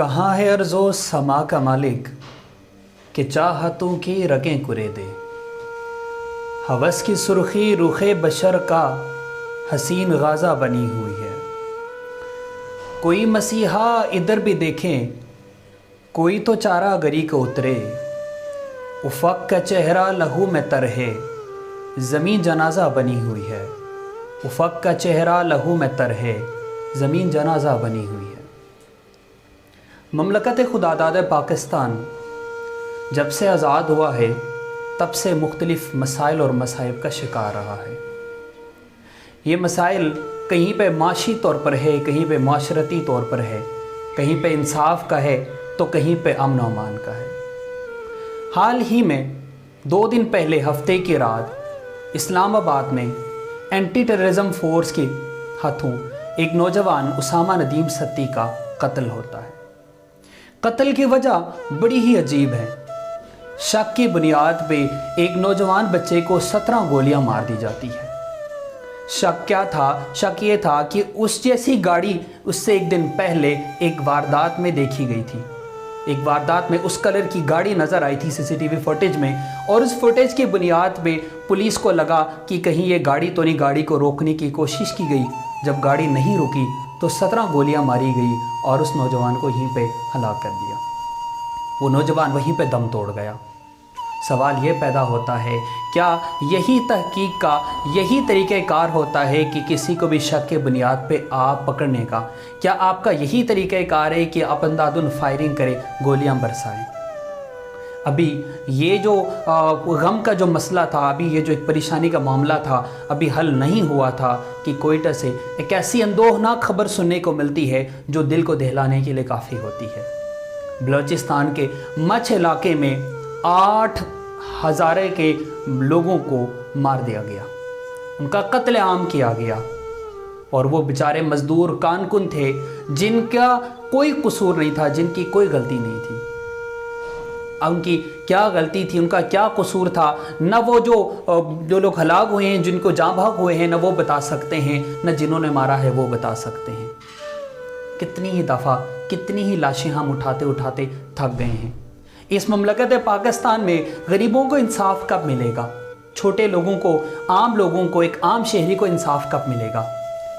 کہاں ہے ارض و سما کا مالک کہ چاہتوں کی رگیں کرے دے، ہوس کی سرخی رخ بشر کا حسین غازہ بنی ہوئی ہے۔ کوئی مسیحا ادھر بھی دیکھیں، کوئی تو چارہ گری کو اترے، افق کا چہرہ لہو میں تر ہے، زمین جنازہ بنی ہوئی ہے۔ افق کا چہرہ لہو میں تر ہے، زمین جنازہ بنی ہوئی ہے۔ مملکت خداداد پاکستان جب سے آزاد ہوا ہے تب سے مختلف مسائل اور مصائب کا شکار رہا ہے۔ یہ مسائل کہیں پہ معاشی طور پر ہے، کہیں پہ معاشرتی طور پر ہے، کہیں پہ انصاف کا ہے تو کہیں پہ امن و امان کا ہے۔ حال ہی میں 2 دن پہلے ہفتے کی رات اسلام آباد میں اینٹی ٹیررزم فورس کے ہاتھوں ایک نوجوان اسامہ ندیم ستی کا قتل ہوتا ہے۔ قتل کی وجہ بڑی ہی عجیب ہے۔ شک کی بنیاد پہ ایک نوجوان بچے کو 17 گولیاں مار دی جاتی ہے۔ شک کیا تھا؟ شک یہ تھا کہ اس جیسی گاڑی اس سے ایک دن پہلے ایک واردات میں دیکھی گئی تھی۔ ایک واردات میں اس کلر کی گاڑی نظر آئی تھی CCTV فوٹیج میں، اور اس فوٹیج کی بنیاد پہ پولیس کو لگا کہ کہیں یہ گاڑی تو نہیں، گاڑی کو روکنے کی کوشش کی گئی۔ جب گاڑی نہیں رکی تو 17 گولیاں ماری گئی اور اس نوجوان کو یہیں پہ ہلاک کر دیا۔ وہ نوجوان وہیں پہ دم توڑ گیا۔ سوال یہ پیدا ہوتا ہے، کیا یہی تحقیق کا یہی طریقہ کار ہوتا ہے کہ کسی کو بھی شک کے بنیاد پہ آپ پکڑنے کا؟ کیا آپ کا یہی طریقہ کار ہے کہ آپ اندھادھند فائرنگ کریں، گولیاں برسائیں؟ ابھی یہ جو غم کا جو مسئلہ تھا، ابھی یہ جو ایک پریشانی کا معاملہ تھا، ابھی حل نہیں ہوا تھا کہ کوئٹہ سے ایک ایسی اندوہناک خبر سننے کو ملتی ہے جو دل کو دہلانے کے لیے کافی ہوتی ہے۔ بلوچستان کے مچھ علاقے میں 8 ہزارے کے لوگوں کو مار دیا گیا، ان کا قتل عام کیا گیا، اور وہ بیچارے مزدور کانکن تھے جن کا کوئی قصور نہیں تھا، جن کی کوئی غلطی نہیں تھی۔ ان کی کیا غلطی تھی، ان کا کیا قصور تھا، نہ وہ جو لوگ ہلاک ہوئے ہیں، جن کو جاں بحق ہوئے ہیں، نہ وہ بتا سکتے ہیں، نہ جنہوں نے مارا ہے وہ بتا سکتے ہیں۔ کتنی ہی دفعہ کتنی ہی لاشیں ہم اٹھاتے اٹھاتے تھک گئے ہیں۔ اس مملکت پاکستان میں غریبوں کو انصاف کب ملے گا؟ چھوٹے لوگوں کو، عام لوگوں کو، ایک عام شہری کو انصاف کب ملے گا؟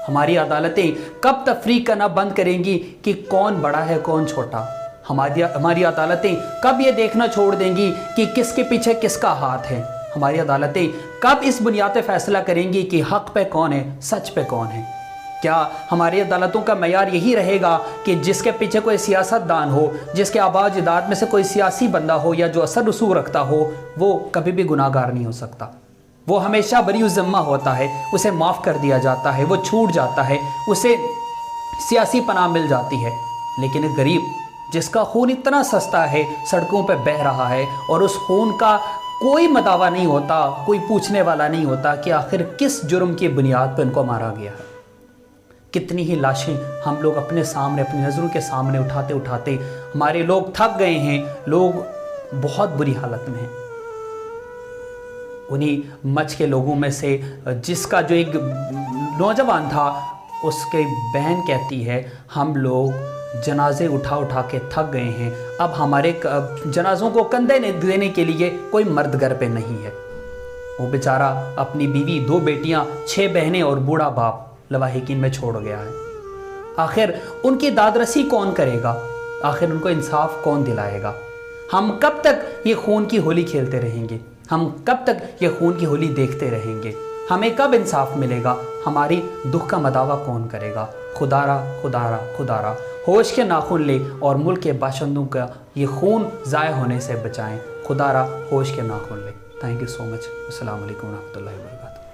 ہماری عدالتیں کب تفریق کرنا بند کریں گی کہ کون بڑا ہے کون چھوٹا؟ ہماری عدالتیں کب یہ دیکھنا چھوڑ دیں گی کہ کس کے پیچھے کس کا ہاتھ ہے؟ ہماری عدالتیں کب اس بنیاد پہ فیصلہ کریں گی کہ حق پہ کون ہے، سچ پہ کون ہے؟ کیا ہماری عدالتوں کا معیار یہی رہے گا کہ جس کے پیچھے کوئی سیاست دان ہو، جس کے آباء و اجداد میں سے کوئی سیاسی بندہ ہو یا جو اثر رسوخ رکھتا ہو، وہ کبھی بھی گناہ گار نہیں ہو سکتا؟ وہ ہمیشہ بری الذمہ ہوتا ہے، اسے معاف کر دیا جاتا ہے، وہ چھوٹ جاتا ہے، اسے سیاسی پناہ مل جاتی ہے۔ لیکن ایک غریب جس کا خون اتنا سستا ہے، سڑکوں پہ بہہ رہا ہے، اور اس خون کا کوئی مداوع نہیں ہوتا، کوئی پوچھنے والا نہیں ہوتا کہ آخر کس جرم کی بنیاد پہ ان کو مارا گیا ہے۔ کتنی ہی لاشیں ہم لوگ اپنے سامنے، اپنی نظروں کے سامنے اٹھاتے اٹھاتے ہمارے لوگ تھک گئے ہیں، لوگ بہت بری حالت میں ہیں۔ انہی مچھ کے لوگوں میں سے جس کا جو ایک نوجوان تھا، اس کے بہن کہتی ہے ہم لوگ جنازے اٹھا اٹھا کے تھک گئے ہیں، اب ہمارے جنازوں کو کندھے دینے کے لیے کوئی مرد گھر پہ نہیں ہے۔ وہ بیچارہ اپنی بیوی، 2 بیٹیاں، 6 بہنیں اور بوڑھا باپ لواحقین میں چھوڑ گیا ہے۔ آخر ان کی داد رسی کون کرے گا؟ آخر ان کو انصاف کون دلائے گا؟ ہم کب تک یہ خون کی ہولی کھیلتے رہیں گے؟ ہم کب تک یہ خون کی ہولی دیکھتے رہیں گے؟ ہمیں کب انصاف ملے گا؟ ہماری دکھ کا مداوع کون کرے گا؟ خدا را ہوش کے ناخن لے اور ملک کے باشندوں کا یہ خون ضائع ہونے سے بچائیں۔ خدا را ہوش کے ناخن لے۔ تھینک یو سو مچ۔ السلام علیکم ورحمۃ اللہ وبرکاتہ۔